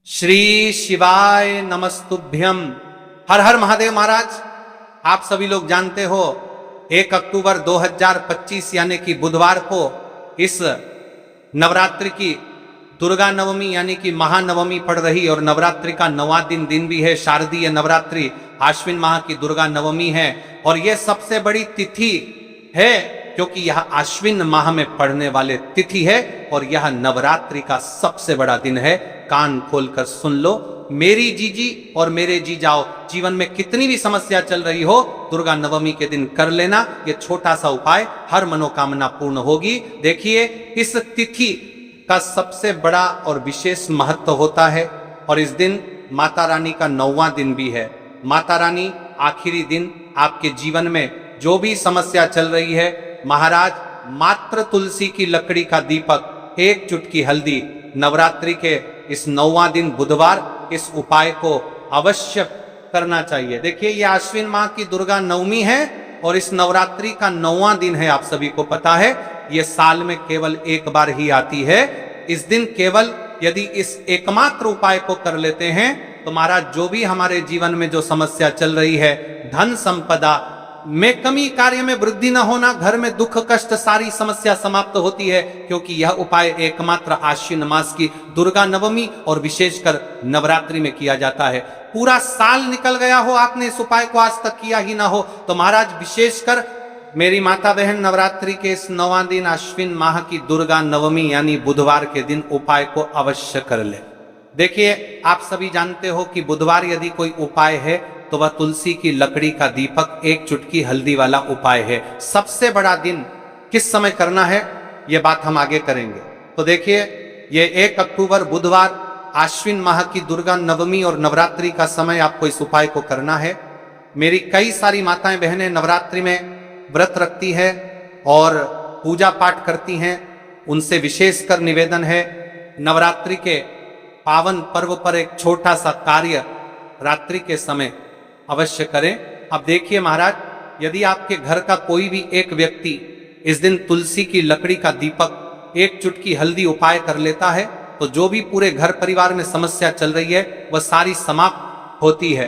श्री शिवाय नमस्तुभ्यम। हर हर महादेव महाराज। आप सभी लोग जानते हो 1 अक्टूबर 2025 यानी कि बुधवार को इस नवरात्रि की दुर्गा नवमी यानी कि महानवमी पड़ रही और नवरात्रि का 9वां दिन भी है। शारदीय नवरात्रि आश्विन माह की दुर्गा नवमी है और यह सबसे बड़ी तिथि है क्योंकि यह आश्विन माह में पड़ने वाले तिथि है और यह नवरात्रि का सबसे बड़ा दिन है। कान खोलकर सुन लो मेरी जीजी और मेरे जी जाओ, जीवन में कितनी भी समस्या चल रही हो दुर्गा नवमी के दिन कर लेना। ये छोटा सा उपाय हर मनोकामना पूर्ण होगी। देखिए इस तिथि का सबसे बड़ा और विशेष महत्व होता है और इस दिन माता रानी का 9वां दिन भी है। माता रानी आखिरी दिन आपके जीवन में जो भी समस्या चल रही है, महाराज मात्र तुलसी की लकड़ी का दीपक, एक चुटकी हल्दी, नवरात्रि के इस 9वां दिन बुधवार इस उपाय को अवश्य करना चाहिए। देखिए ये आश्विन माह की दुर्गा नवमी है और इस नवरात्रि का 9वां दिन है। आप सभी को पता है ये साल में केवल एक बार ही आती है। इस दिन केवल यदि इस एकमात्र उपाय को कर लेते हैं तो महाराज जो भी हमारे जीवन में जो समस्या चल रही है, धन संपदा में कमी, कार्य में वृद्धि न होना, घर में दुख कष्ट, सारी समस्या समाप्त होती है क्योंकि यह उपाय एकमात्र आश्विन मास की दुर्गा नवमी और विशेषकर नवरात्रि में किया जाता है। पूरा साल निकल गया हो, आपने इस उपाय को आज तक किया ही ना हो तो महाराज विशेषकर मेरी माता बहन नवरात्रि के इस 9वां दिन आश्विन माह की दुर्गा नवमी यानी बुधवार के दिन उपाय को अवश्य कर ले। देखिए आप सभी जानते हो कि बुधवार यदि कोई उपाय है तो वह तुलसी की लकड़ी का दीपक, एक चुटकी हल्दी वाला उपाय है। सबसे बड़ा दिन किस समय करना है यह बात हम आगे करेंगे। तो देखिए ये 1 अक्टूबर बुधवार आश्विन माह की दुर्गा नवमी और नवरात्रि का समय आपको इस उपाय को करना है। मेरी कई सारी माताएं बहनें नवरात्रि में व्रत रखती है और पूजा पाठ करती हैं। उनसे विशेषकर निवेदन है नवरात्रि के पावन पर्व पर एक छोटा सा कार्य रात्रि के समय अवश्य करें। अब देखिए महाराज, यदि आपके घर का कोई भी एक व्यक्ति इस दिन तुलसी की लकड़ी का दीपक, एक चुटकी हल्दी उपाय कर लेता है तो जो भी पूरे घर परिवार में समस्या चल रही है वह सारी समाप्त होती है।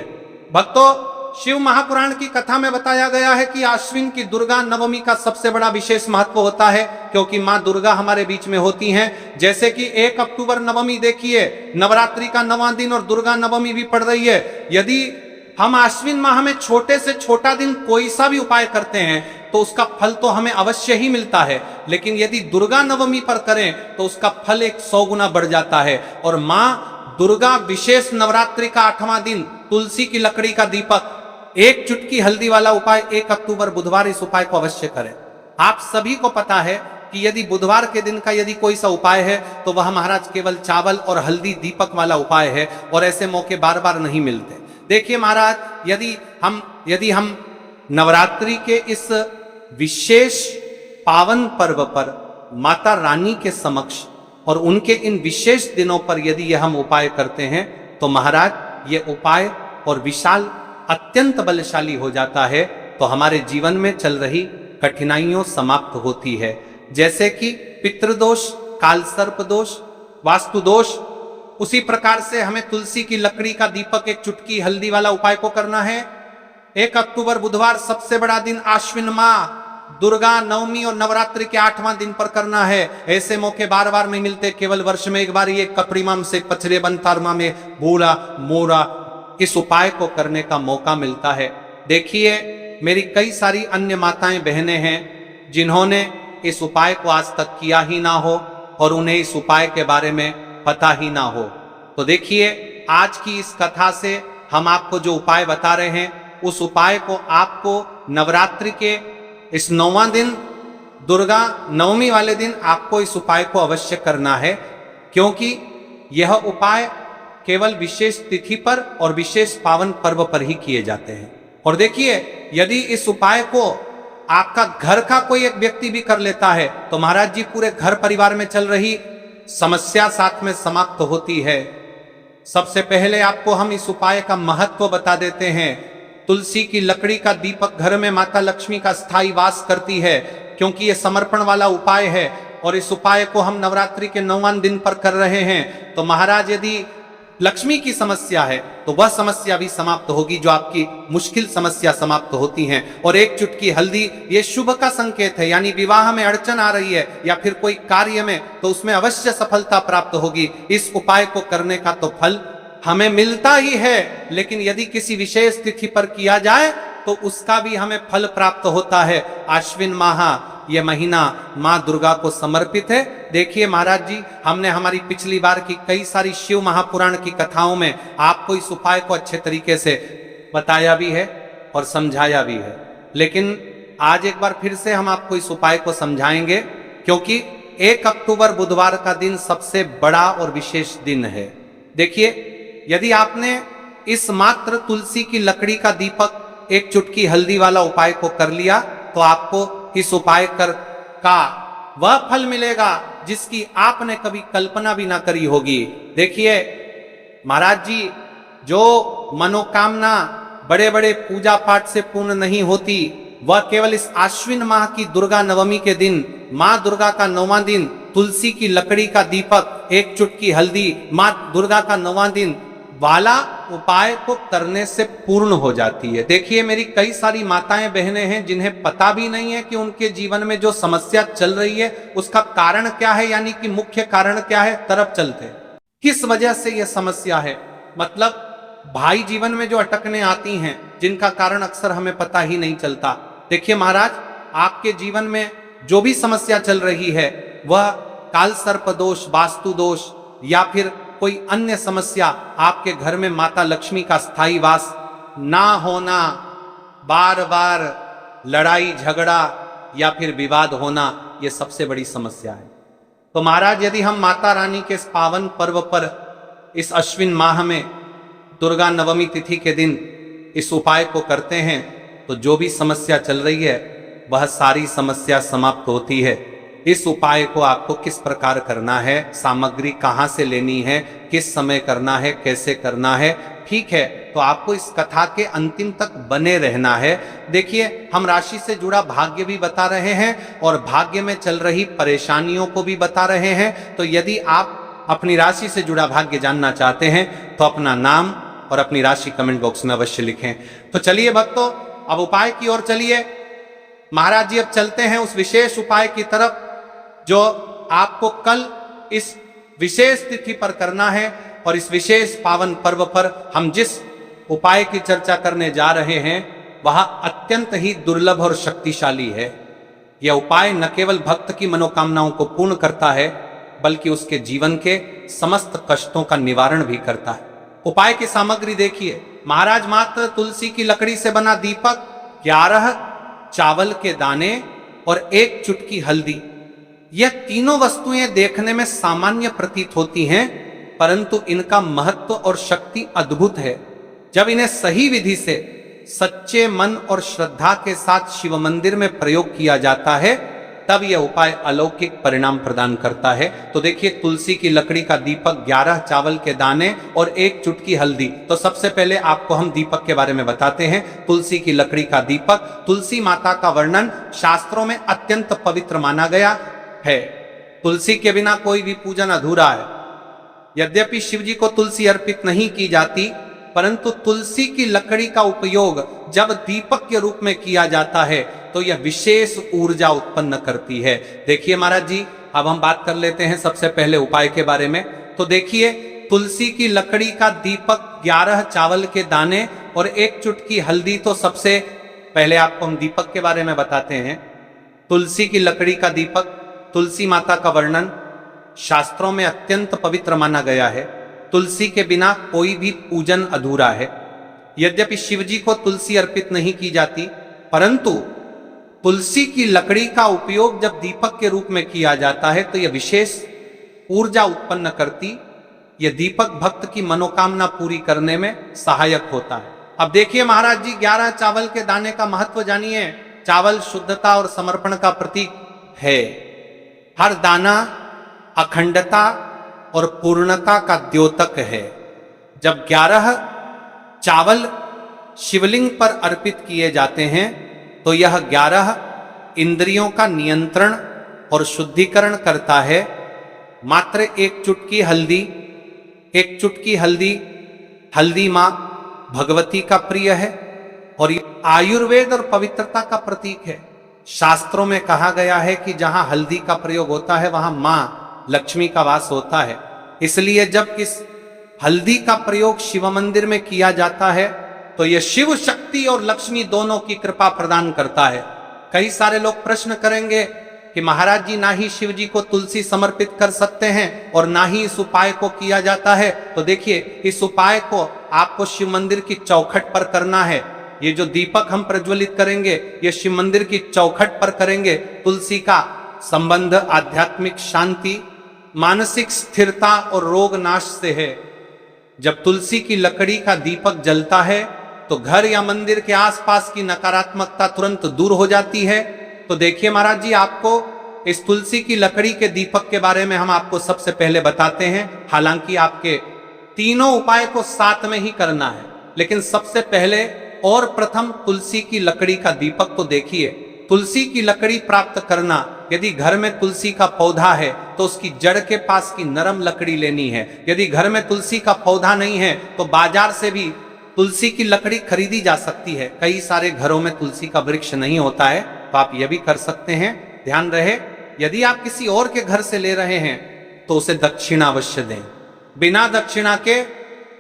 भक्तों, शिव महापुराण की कथा में बताया गया है कि आश्विन की दुर्गा नवमी का सबसे बड़ा विशेष महत्व होता है क्योंकि मां दुर्गा हमारे बीच में होती हैं। जैसे कि 1 अक्टूबर नवमी देखिए, नवरात्रि का 9वां दिन और दुर्गा नवमी भी पड़ रही है। यदि हम आश्विन माह में छोटे से छोटा दिन कोई सा भी उपाय करते हैं तो उसका फल तो हमें अवश्य ही मिलता है, लेकिन यदि दुर्गा नवमी पर करें तो उसका फल 100 गुना बढ़ जाता है। और मां दुर्गा विशेष नवरात्रि का 8वां दिन तुलसी की लकड़ी का दीपक, एक चुटकी हल्दी वाला उपाय 1 अक्टूबर बुधवार इस उपाय को अवश्य करें। आप सभी को पता है कि यदि बुधवार के दिन का यदि कोई सा उपाय है तो वह महाराज केवल चावल और हल्दी दीपक वाला उपाय है और ऐसे मौके बार बार नहीं मिलते। देखिए महाराज, यदि हम नवरात्रि के इस विशेष पावन पर्व पर माता रानी के समक्ष और उनके इन विशेष दिनों पर यदि यह हम उपाय करते हैं तो महाराज ये उपाय और विशाल अत्यंत बलशाली हो जाता है तो हमारे जीवन में चल रही कठिनाइयों समाप्त होती है। जैसे कि पितृदोष, काल सर्प दोष, वास्तु दोष, उसी प्रकार से हमें तुलसी की लकड़ी का दीपक, एक चुटकी हल्दी वाला उपाय को करना है। 1 अक्टूबर बुधवार सबसे बड़ा दिन आश्विन माह दुर्गा नवमी और नवरात्रि के 8वां दिन पर करना है। ऐसे मौके बार बार नहीं मिलते, केवल वर्ष में एक बार ये कपड़ीमाम से पचरे बंतारमा में बूढ़ा मोरा इस उपाय को करने का मौका मिलता है। देखिए मेरी कई सारी अन्य माताएं बहनें हैं जिन्होंने इस उपाय को आज तक किया ही ना हो और उन्हें इस उपाय के बारे में पता ही ना हो। तो देखिए आज की इस कथा से हम आपको जो उपाय बता रहे हैं उस उपाय को आपको नवरात्रि के इस 9वां दिन दुर्गा नवमी वाले दिन आपको इस उपाय को अवश्य करना है क्योंकि यह उपाय केवल विशेष तिथि पर और विशेष पावन पर्व पर ही किए जाते हैं। और देखिए यदि इस उपाय को आपका घर का कोई एक व्यक्ति भी कर लेता है तो महाराज जी पूरे घर परिवार में चल रही समस्या साथ में समाप्त होती है। सबसे पहले आपको हम इस उपाय का महत्व बता देते हैं। तुलसी की लकड़ी का दीपक घर में माता लक्ष्मी का स्थायी वास करती है क्योंकि यह समर्पण वाला उपाय है और इस उपाय को हम नवरात्रि के 9वां दिन पर कर रहे हैं। तो महाराज यदि लक्ष्मी की समस्या है तो वह समस्या भी समाप्त होगी, जो आपकी मुश्किल समस्या समाप्त होती हैं। और एक चुटकी हल्दी ये शुभ का संकेत है, यानी विवाह में अड़चन आ रही है या फिर कोई कार्य में, तो उसमें अवश्य सफलता प्राप्त होगी। इस उपाय को करने का तो फल हमें मिलता ही है, लेकिन यदि किसी विशेष तिथि पर किया जाए तो उसका भी हमें फल प्राप्त होता है। आश्विन माह यह महीना माँ दुर्गा को समर्पित है। देखिए महाराज जी, हमने हमारी पिछली बार की कई सारी शिव महापुराण की कथाओं में आपको इस उपाय को अच्छे तरीके से बताया भी है और समझाया भी है, लेकिन आज एक बार फिर से हम आपको इस उपाय को समझाएंगे, क्योंकि 1 अक्टूबर बुधवार का दिन सबसे बड़ा और विशेष दिन है। देखिए, यदि आपने इस मात्र तुलसी की लकड़ी का दीपक, एक चुटकी हल्दी वाला उपाय को कर लिया, तो आपको इस उपाय का वह फल मिलेगा जिसकी आपने कभी कल्पना भी ना करी होगी। देखिए महाराज जी, जो मनोकामना बड़े बड़े पूजा पाठ से पूर्ण नहीं होती, वह केवल इस आश्विन माह की दुर्गा नवमी के दिन, माँ दुर्गा का 9वां दिन, तुलसी की लकड़ी का दीपक, एक चुटकी हल्दी, माँ दुर्गा का 9वां दिन वाला उपाय को करने से पूर्ण हो जाती है। देखिए, मेरी कई सारी माताएं बहनें हैं जिन्हें पता भी नहीं है कि उनके जीवन में जो समस्या चल रही है उसका कारण क्या है, यानी कि मुख्य कारण क्या है, तरफ चलते किस वजह से यह समस्या है। मतलब भाई जीवन में जो अटकने आती हैं, जिनका कारण अक्सर हमें पता ही नहीं चलता। देखिए महाराज, आपके जीवन में जो भी समस्या चल रही है, वह काल सर्प दोष, वास्तु दोष या फिर कोई अन्य समस्या, आपके घर में माता लक्ष्मी का स्थायी वास ना होना, बार बार लड़ाई झगड़ा या फिर विवाद होना, यह सबसे बड़ी समस्या है। तो महाराज, यदि हम माता रानी के इस पावन पर्व पर, इस अश्विन माह में दुर्गा नवमी तिथि के दिन इस उपाय को करते हैं, तो जो भी समस्या चल रही है वह सारी समस्या समाप्त होती है। इस उपाय को आपको किस प्रकार करना है, सामग्री कहाँ से लेनी है, किस समय करना है, कैसे करना है, ठीक है, तो आपको इस कथा के अंतिम तक बने रहना है। देखिए, हम राशि से जुड़ा भाग्य भी बता रहे हैं और भाग्य में चल रही परेशानियों को भी बता रहे हैं। तो यदि आप अपनी राशि से जुड़ा भाग्य जानना चाहते हैं तो अपना नाम और अपनी राशि कमेंट बॉक्स में अवश्य लिखें। तो चलिए भक्तों, अब उपाय की ओर चलिए। महाराज जी, अब चलते हैं उस विशेष उपाय की तरफ जो आपको कल इस विशेष तिथि पर करना है। और इस विशेष पावन पर्व पर हम जिस उपाय की चर्चा करने जा रहे हैं वह अत्यंत ही दुर्लभ और शक्तिशाली है। यह उपाय न केवल भक्त की मनोकामनाओं को पूर्ण करता है, बल्कि उसके जीवन के समस्त कष्टों का निवारण भी करता है। उपाय की सामग्री देखिए महाराज, मात्र तुलसी की लकड़ी से बना दीपक, 11 चावल के दाने और 1 चुटकी हल्दी। यह तीनों वस्तुएं देखने में सामान्य प्रतीत होती हैं, परंतु इनका महत्व और शक्ति अद्भुत है। जब इन्हें सही विधि से सच्चे मन और श्रद्धा के साथ शिव मंदिर में प्रयोग किया जाता है, तब यह उपाय अलौकिक परिणाम प्रदान करता है। तो देखिए, तुलसी की लकड़ी का दीपक, 11 चावल के दाने और 1 चुटकी हल्दी। तो सबसे पहले आपको हम दीपक के बारे में बताते हैं। तुलसी की लकड़ी का दीपक, तुलसी माता का वर्णन शास्त्रों में अत्यंत पवित्र माना गया है। तुलसी के बिना कोई भी पूजन अधूरा है। यद्यपि शिव जी को तुलसी अर्पित नहीं की जाती, परंतु तुलसी की लकड़ी का उपयोग जब दीपक के रूप में किया जाता है तो यह विशेष ऊर्जा उत्पन्न करती है। देखिए महाराज जी, अब हम बात कर लेते हैं सबसे पहले उपाय के बारे में। तो देखिए, तुलसी की लकड़ी का दीपक, 11 चावल के दाने और 1 चुटकी हल्दी। तो सबसे पहले आपको हम दीपक के बारे में बताते हैं। तुलसी की लकड़ी का दीपक, तुलसी माता का वर्णन शास्त्रों में अत्यंत पवित्र माना गया है। तुलसी के बिना कोई भी पूजन अधूरा है। यद्यपि शिव जी को तुलसी अर्पित नहीं की जाती, परंतु तुलसी की लकड़ी का उपयोग जब दीपक के रूप में किया जाता है तो यह विशेष ऊर्जा उत्पन्न करती। यह दीपक भक्त की मनोकामना पूरी करने में सहायक होता है। अब देखिए महाराज जी, 11 चावल के दाने का महत्व जानिए। चावल शुद्धता और समर्पण का प्रतीक है। हर दाना अखंडता और पूर्णता का द्योतक है। जब 11 चावल शिवलिंग पर अर्पित किए जाते हैं तो यह 11 इंद्रियों का नियंत्रण और शुद्धिकरण करता है। मात्र 1 चुटकी हल्दी एक चुटकी हल्दी, हल्दी मां भगवती का प्रिय है और ये आयुर्वेद और पवित्रता का प्रतीक है। शास्त्रों में कहा गया है कि जहां हल्दी का प्रयोग होता है वहां मां लक्ष्मी का वास होता है। इसलिए जब इस हल्दी का प्रयोग शिव मंदिर में किया जाता है तो यह शिव शक्ति और लक्ष्मी दोनों की कृपा प्रदान करता है। कई सारे लोग प्रश्न करेंगे कि महाराज जी ना ही शिव जी को तुलसी समर्पित कर सकते हैं और ना ही इस उपाय को किया जाता है। तो देखिए, इस उपाय को आपको शिव मंदिर की चौखट पर करना है। ये जो दीपक हम प्रज्वलित करेंगे ये शिव मंदिर की चौखट पर करेंगे। तुलसी का संबंध आध्यात्मिक शांति, मानसिक स्थिरता और रोग नाश से है। जब तुलसी की लकड़ी का दीपक जलता है तो घर या मंदिर के आसपास की नकारात्मकता तुरंत दूर हो जाती है। तो देखिए महाराज जी, आपको इस तुलसी की लकड़ी के दीपक के बारे में हम आपको सबसे पहले बताते हैं। हालांकि आपके तीनों उपाय को साथ में ही करना है, लेकिन सबसे पहले और प्रथम तुलसी की लकड़ी का दीपक तो देखिए। तुलसी की लकड़ी प्राप्त करना, यदि घर में तुलसी का पौधा है तो उसकी जड़ के पास की नरम लकड़ी लेनी है। यदि घर में तुलसी का पौधा नहीं है तो बाजार से भी तुलसी की लकड़ी खरीदी जा सकती है। कई सारे घरों में तुलसी का वृक्ष नहीं होता है तो आप यह भी कर सकते हैं। ध्यान रहे, यदि आप किसी और के घर से ले रहे हैं तो उसे दक्षिणा अवश्य दें। बिना दक्षिणा के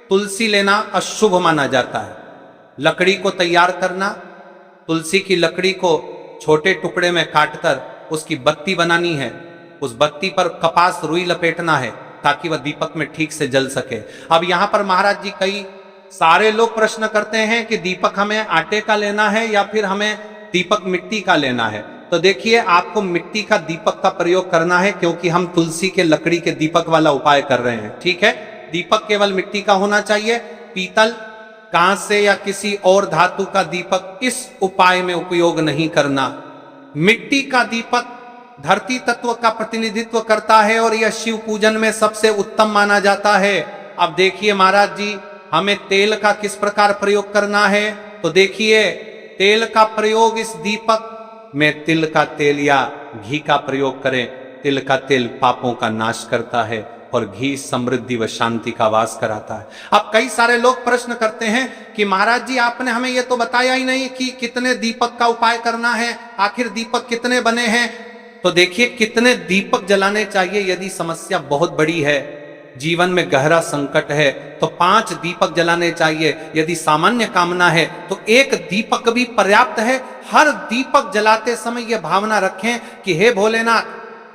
तुलसी लेना अशुभ माना जाता है। लकड़ी को तैयार करना, तुलसी की लकड़ी को छोटे टुकड़े में काटकर उसकी बत्ती बनानी है। उस बत्ती पर कपास रुई लपेटना है ताकि वह दीपक में ठीक से जल सके। अब यहां पर महाराज जी, कई सारे लोग प्रश्न करते हैं कि दीपक हमें आटे का लेना है या फिर हमें दीपक मिट्टी का लेना है। तो देखिए, आपको मिट्टी का दीपक का प्रयोग करना है क्योंकि हम तुलसी के लकड़ी के दीपक वाला उपाय कर रहे हैं। ठीक है, दीपक केवल मिट्टी का होना चाहिए। पीतल, कांच से या किसी और धातु का दीपक इस उपाय में उपयोग नहीं करना। मिट्टी का दीपक धरती तत्व का प्रतिनिधित्व करता है और यह शिव पूजन में सबसे उत्तम माना जाता है। अब देखिए महाराज जी, हमें तेल का किस प्रकार प्रयोग करना है। तो देखिए, तेल का प्रयोग इस दीपक में तिल का तेल या घी का प्रयोग करें। तिल का तेल पापों का नाश करता है और घी समृद्धि व शांति का वास कराता है। अब कई सारे लोग प्रश्न करते हैं कि महाराज जी, आपने हमें यह तो बताया ही नहीं कि कितने दीपक का उपाय करना है, आखिर दीपक कितने बने हैं। तो देखिए, कितने दीपक जलाने चाहिए। यदि समस्या बहुत बड़ी है, जीवन में गहरा संकट है, तो 5 दीपक जलाने चाहिए। यदि सामान्य कामना है तो 1 दीपक भी पर्याप्त है। हर दीपक जलाते समय यह भावना रखें कि हे भोलेनाथ,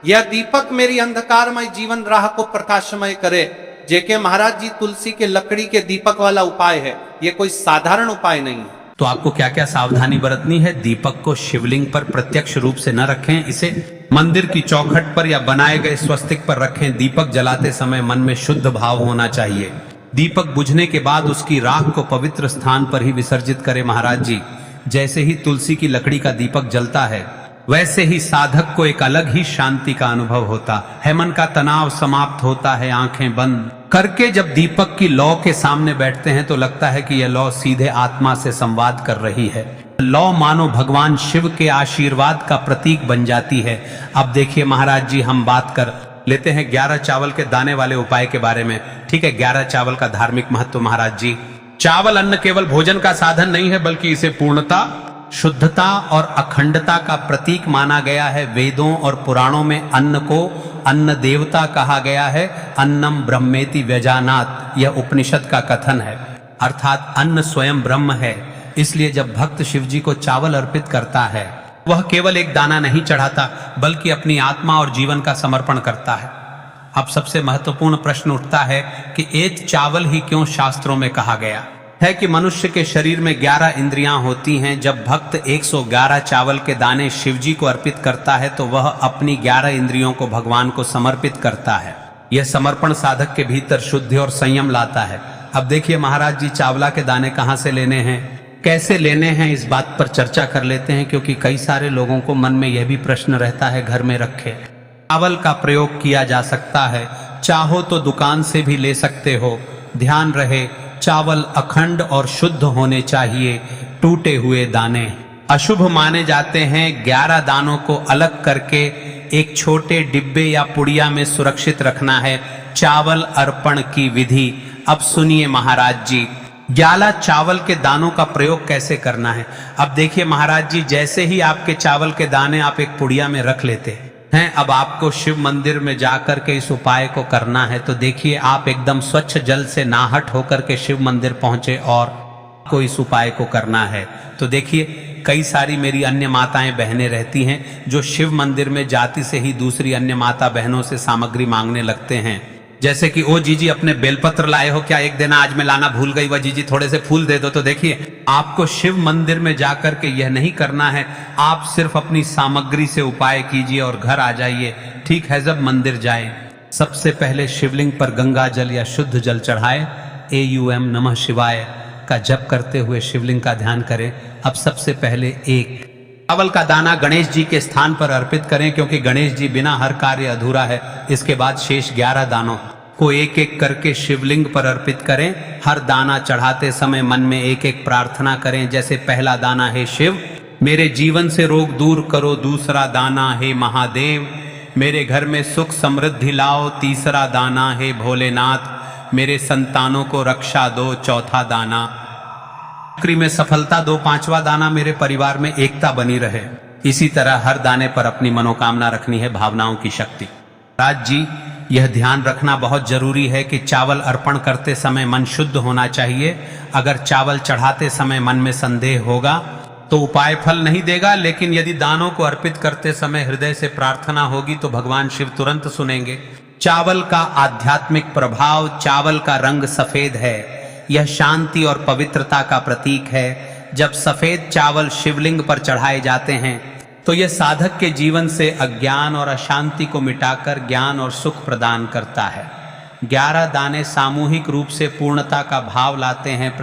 यह दीपक मेरी अंधकारमय जीवन राह को प्रकाशमय करे। जेके महाराज जी, तुलसी के लकड़ी के दीपक वाला उपाय है, यह कोई साधारण उपाय नहीं है। तो आपको क्या क्या सावधानी बरतनी है। दीपक को शिवलिंग पर प्रत्यक्ष रूप से न रखें, इसे मंदिर की चौखट पर या बनाए गए स्वस्तिक पर रखें। दीपक जलाते समय मन में शुद्ध भाव होना चाहिए। दीपक बुझने के बाद उसकी राख को पवित्र स्थान पर ही विसर्जित करें। महाराज जी, जैसे ही तुलसी की लकड़ी का दीपक जलता है वैसे ही साधक को एक अलग ही शांति का अनुभव होता है। मन का तनाव समाप्त होता है। आंखें बंद करके जब दीपक की लौ के सामने बैठते हैं तो लगता है कि यह लौ सीधे आत्मा से संवाद कर रही है। लौ मानो भगवान शिव के आशीर्वाद का प्रतीक बन जाती है। अब देखिए महाराज जी, हम बात कर लेते हैं 11 चावल के दाने वाले उपाय के बारे में। ठीक है, 11 चावल का धार्मिक महत्व। महाराज जी, चावल अन्न केवल भोजन का साधन नहीं है, बल्कि इसे पूर्णता, शुद्धता और अखंडता का प्रतीक माना गया है। वेदों और पुराणों में अन्न को अन्न देवता कहा गया है। अन्नम ब्रह्मेति व्यजानात, यह उपनिषद का कथन है, अर्थात अन्न स्वयं ब्रह्म है। इसलिए जब भक्त शिव जी को चावल अर्पित करता है, वह केवल एक दाना नहीं चढ़ाता बल्कि अपनी आत्मा और जीवन का समर्पण करता है। अब सबसे महत्वपूर्ण प्रश्न उठता है कि एक चावल ही क्यों शास्त्रों में कहा गया है कि मनुष्य के शरीर में 11 इंद्रियां होती हैं। जब भक्त 111 चावल के दाने शिव जी को अर्पित करता है तो वह अपनी 11 इंद्रियों को भगवान को समर्पित करता है। यह समर्पण साधक के भीतर शुद्धि और संयम लाता है। अब देखिए महाराज जी, चावला के दाने कहाँ से लेने हैं, कैसे लेने हैं, इस बात पर चर्चा कर लेते हैं, क्योंकि कई सारे लोगों को मन में यह भी प्रश्न रहता है। घर में रखे चावल का प्रयोग किया जा सकता है, चाहो तो दुकान से भी ले सकते हो। ध्यान रहे, चावल अखंड और शुद्ध होने चाहिए। टूटे हुए दाने अशुभ माने जाते हैं। 11 दानों को अलग करके एक छोटे डिब्बे या पुड़िया में सुरक्षित रखना है। चावल अर्पण की विधि। अब सुनिए महाराज जी, 11 चावल के दानों का प्रयोग कैसे करना है। अब देखिए महाराज जी, जैसे ही आपके चावल के दाने आप एक पुड़िया में रख लेते हैं, अब आपको शिव मंदिर में जाकर के इस उपाय को करना है। तो देखिए, आप एकदम स्वच्छ जल से नाहट होकर के शिव मंदिर पहुंचे और को इस उपाय को करना है। तो देखिए, कई सारी मेरी अन्य माताएं बहनें रहती हैं जो शिव मंदिर में जाती से ही दूसरी अन्य माता बहनों से सामग्री मांगने लगते हैं, जैसे कि ओ जीजी अपने बेलपत्र लाए हो क्या, एक दिन आज मैं लाना भूल गई, वह जीजी थोड़े से फूल दे दो। तो देखिए, आपको शिव मंदिर में जाकर के यह नहीं करना है, आप सिर्फ अपनी सामग्री से उपाय कीजिए और घर आ जाइए। ठीक है, जब मंदिर जाए सबसे पहले शिवलिंग पर गंगा जल या शुद्ध जल चढ़ाए, AUM नमः शिवाय का जप करते हुए शिवलिंग का ध्यान करें। अब सबसे पहले एक चावल का दाना गणेश जी के स्थान पर अर्पित करें, क्योंकि गणेश जी बिना हर कार्य अधूरा है। इसके बाद शेष 11 दानों को एक एक करके शिवलिंग पर अर्पित करें। हर दाना चढ़ाते समय मन में एक एक प्रार्थना करें। जैसे पहला दाना, हे शिव मेरे जीवन से रोग दूर करो। दूसरा दाना, हे महादेव मेरे घर में सुख समृद्धि लाओ। तीसरा दाना, हे भोलेनाथ मेरे संतानों को रक्षा दो। चौथा दाना, नौकरी में सफलता दो। पांचवा दाना, मेरे परिवार में एकता बनी रहे। इसी तरह हर दाने पर अपनी मनोकामना रखनी है, भावनाओं की शक्ति। राज जी, यह ध्यान रखना बहुत जरूरी है कि चावल अर्पण करते समय मन शुद्ध होना चाहिए। अगर चावल चढ़ाते समय मन में संदेह होगा तो उपाय फल नहीं देगा, लेकिन यदि दानों को अर्पित करते समय हृदय से प्रार्थना होगी तो भगवान शिव तुरंत सुनेंगे। चावल का आध्यात्मिक प्रभाव, चावल का रंग सफेद है, यह शांति और पवित्रता का प्रतीक है। जब सफेद चावल शिवलिंग पर चढ़ाए जाते हैं तो यह साधक के जीवन से अज्ञान और अशांति को मिटाकर ज्ञान और सुख प्रदान करता है। 11 दाने सामूहिक रूप से पूर्णता का भाव लाते हैं।